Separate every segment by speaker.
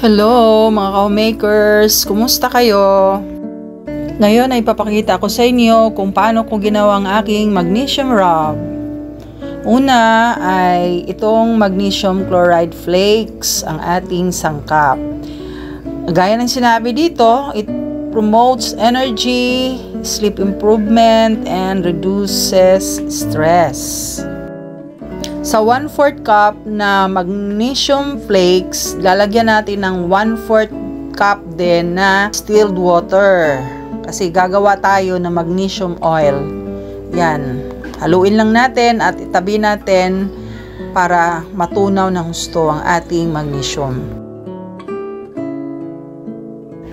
Speaker 1: Hello mga ka-homemakers! Kumusta kayo? Ngayon ay papakita ko sa inyo kung paano ko ginawa ang aking magnesium rub. Una ay itong magnesium chloride flakes ang ating sangkap. Gaya ng sinabi dito, it promotes energy, sleep improvement, and reduces stress. Sa 1/4 cup na magnesium flakes, lalagyan natin ng 1/4 cup din na distilled water. Kasi gagawa tayo ng magnesium oil. Yan. Haluin lang natin at itabi natin para matunaw ng husto ang ating magnesium.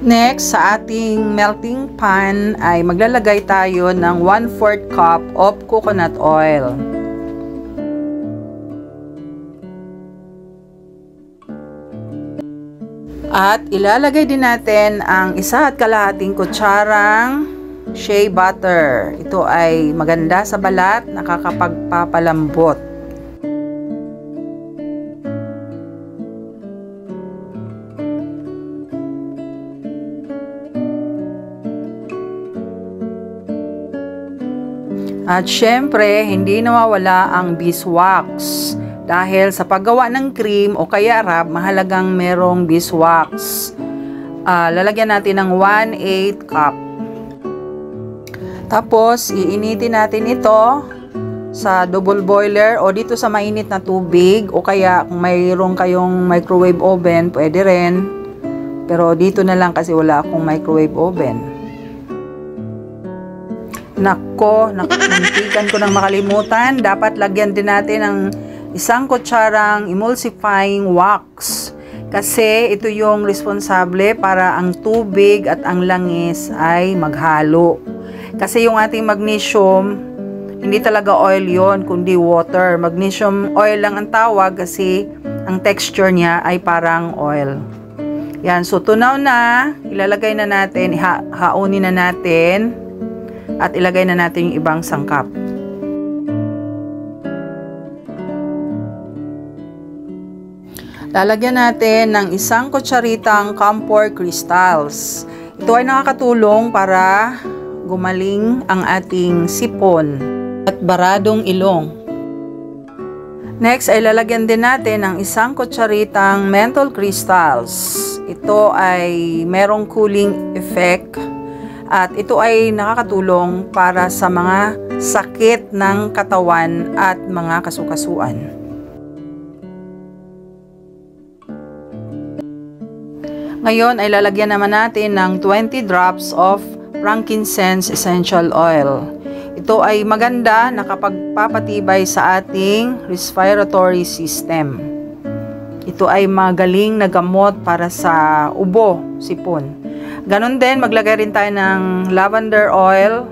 Speaker 1: Next, sa ating melting pan ay maglalagay tayo ng 1/4 cup of coconut oil. At ilalagay din natin ang 1.5 kutsarang shea butter. Ito ay maganda sa balat, nakakapagpapalambot. At syempre, hindi nawawala ang beeswax. Dahil sa paggawa ng cream o kaya rub, mahalagang merong beeswax. Lalagyan natin ng 1/8 cup. Tapos, iinitin natin ito sa double boiler o dito sa mainit na tubig. O kaya kung mayroon kayong microwave oven, pwede rin. Pero dito na lang kasi wala akong microwave oven. Muntikan ko nang makalimutan. Dapat lagyan din natin ng 1 kutsarang emulsifying wax. Kasi ito yung responsable para ang tubig at ang langis ay maghalo. Kasi yung ating magnesium, hindi talaga oil yon kundi water. Magnesium oil lang ang tawag kasi ang texture niya ay parang oil. Yan, so tunaw na, ilalagay na natin, haunin na natin at ilagay na natin yung ibang sangkap. Lalagyan natin ng 1 kutsaritang camphor crystals. Ito ay nakakatulong para gumaling ang ating sipon at baradong ilong. Next ay lalagyan din natin ng 1 kutsaritang menthol crystals. Ito ay merong cooling effect at ito ay nakakatulong para sa mga sakit ng katawan at mga kasukasuan. Ngayon ay lalagyan naman natin ng 20 drops of frankincense essential oil. Ito ay maganda, nakapagpapatibay sa ating respiratory system. Ito ay magaling na gamot para sa ubo, sipon. Ganon din, maglagay rin tayo ng lavender oil.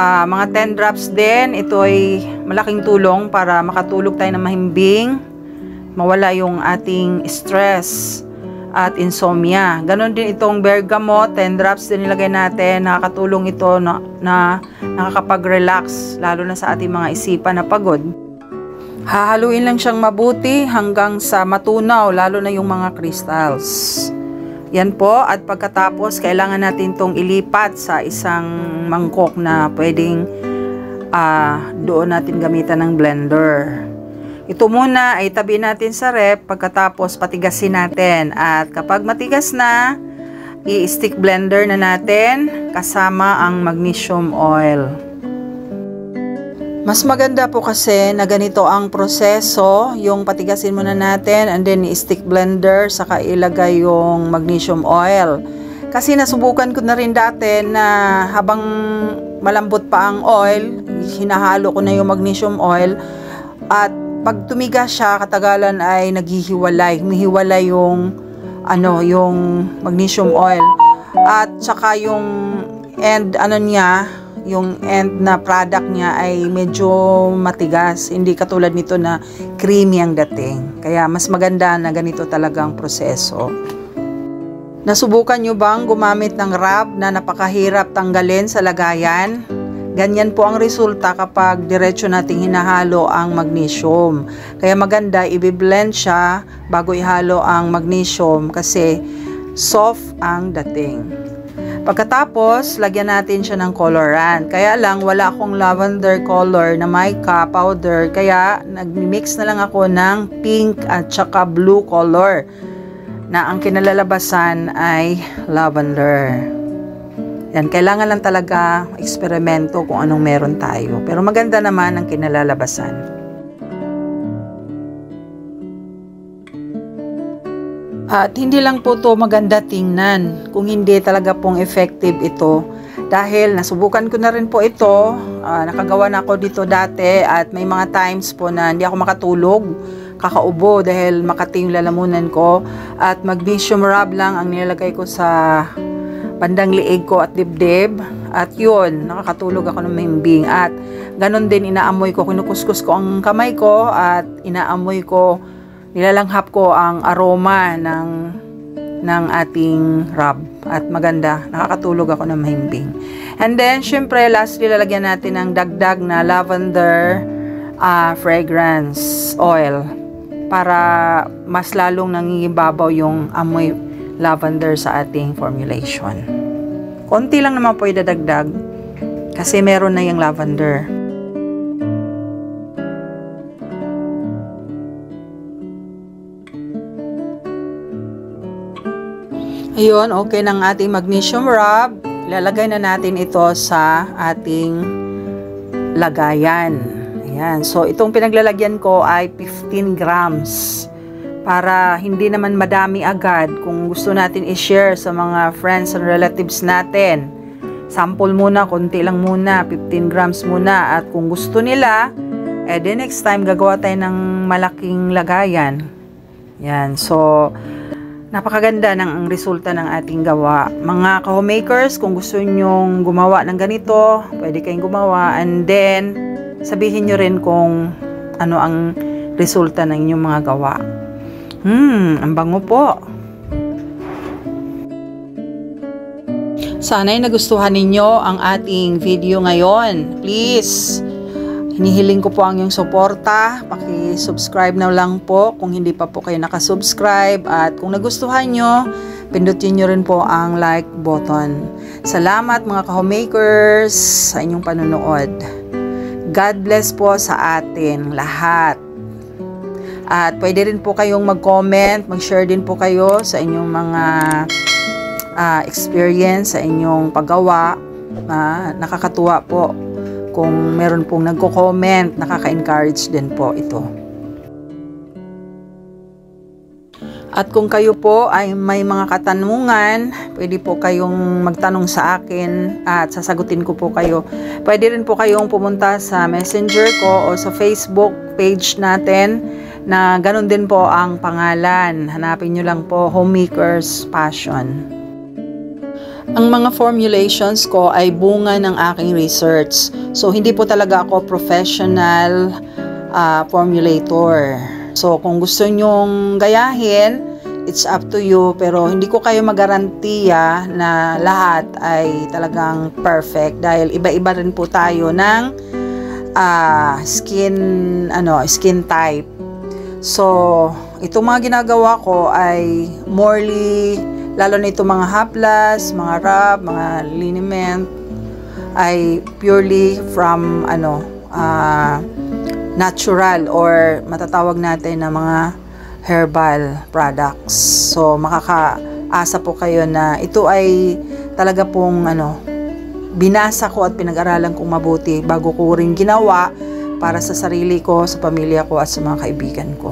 Speaker 1: Mga 10 drops din. Ito ay malaking tulong para makatulog tayo ng mahimbing, mawala yung ating stress at insomnia. Ganon din itong bergamot, 10 drops din nilagay natin. Nakakatulong ito na nakakapag-relax, lalo na sa ating mga isipan na pagod. Hahaluin lang siyang mabuti hanggang sa matunaw, lalo na yung mga crystals. Yan po, at pagkatapos, kailangan natin itong ilipat sa isang mangkok na pwedeng doon natin gamitan ng blender. Ito muna ay tabi natin sa rep, pagkatapos patigasin natin. At kapag matigas na, i-stick blender na natin kasama ang magnesium oil. Mas maganda po kasi na ganito ang proseso, yung patigasin muna natin and then i-stick blender saka ilagay yung magnesium oil. Kasi nasubukan ko na rin dati na habang malambot pa ang oil, hinahalo ko na yung magnesium oil at pag tumigas siya, katagalan ay naghihiwalay. Humihiwalay yung magnesium oil. At saka yung end yung end na product niya ay medyo matigas. Hindi katulad nito na creamy ang dating. Kaya mas maganda na ganito talagang proseso. Nasubukan nyo bang gumamit ng rub na napakahirap tanggalin sa lagayan? Ganyan po ang resulta kapag diretso nating hinahalo ang magnesium. Kaya maganda i-blend siya bago ihalo ang magnesium kasi soft ang dating. Pagkatapos, lagyan natin siya ng colorant. Kaya lang, wala akong lavender color na mica powder. Kaya, nag-mix na lang ako ng pink at saka blue color na ang kinalalabasan ay lavender. Yan, kailangan lang talaga eksperimento kung anong meron tayo. Pero maganda naman ang kinalalabasan. At hindi lang po to maganda tingnan, kung hindi talaga pong effective ito. Dahil nasubukan ko na rin po ito, nakagawa na ako dito dati at may mga times po na hindi ako makatulog, kakaubo dahil makati yung lalamunan ko. At magnesium rub lang ang nilalagay ko sa bandang liig ko at dibdib. At yun, nakakatulog ako ng mahimbing. At ganun din inaamoy ko, kinukuskus ko ang kamay ko at inaamoy ko, nilalanghap ko ang aroma ng ating rub. At maganda, nakakatulog ako ng mahimbing. And then, syempre, lastly, lalagyan natin ng dagdag na lavender fragrance oil para mas lalong nangingibabaw yung amoy lavender sa ating formulation. Konti lang naman po idadagdag kasi meron na yung lavender. Ayun, okay ng ating magnesium rub. Ilalagay na natin ito sa ating lagayan. Ayan. So, itong pinaglalagyan ko ay 15 grams. Para hindi naman madami agad kung gusto natin i-share sa mga friends and relatives natin. Sample muna, konti lang muna, 15 grams muna. At kung gusto nila, the next time gagawa tayo ng malaking lagayan. Yan, so napakaganda ng resulta ng ating gawa. Mga ka-homemakers, kung gusto nyong gumawa ng ganito, pwede kayong gumawa. And then, sabihin nyo rin kung ano ang resulta ng inyong mga gawa. Ang bango po. Sana'y nagustuhan ninyo ang ating video ngayon. Please, hinihiling ko po ang inyong suporta. Paki-subscribe na lang po kung hindi pa po kayo nakasubscribe. At kung nagustuhan nyo, pindutin nyo rin po ang like button. Salamat mga ka-homemakers sa inyong panonood. God bless po sa atin lahat. At pwede rin po kayong mag-comment, mag-share din po kayo sa inyong mga experience, sa inyong paggawa. Nakakatuwa po kung meron pong nagko-comment, nakaka-encourage din po ito. At kung kayo po ay may mga katanungan, pwede po kayong magtanong sa akin at sasagutin ko po kayo. Pwede rin po kayong pumunta sa messenger ko o sa Facebook page natin na ganun din po ang pangalan. Hanapin nyo lang po, Homemakers Passion. Ang mga formulations ko ay bunga ng aking research. So, hindi po talaga ako professional formulator. So, kung gusto nyong gayahin, it's up to you. Pero, hindi ko kayo magarantiya na lahat ay talagang perfect. Dahil iba-iba rin po tayo ng skin type. So, itong mga ginagawa ko ay morely, lalo na itong mga haplas, mga rub, mga liniment, ay purely from natural or matatawag natin na mga herbal products. So, makakaasa po kayo na ito ay talaga pong binasa ko at pinag-aralan kong mabuti bago ko rin ginawa para sa sarili ko, sa pamilya ko at sa mga kaibigan ko.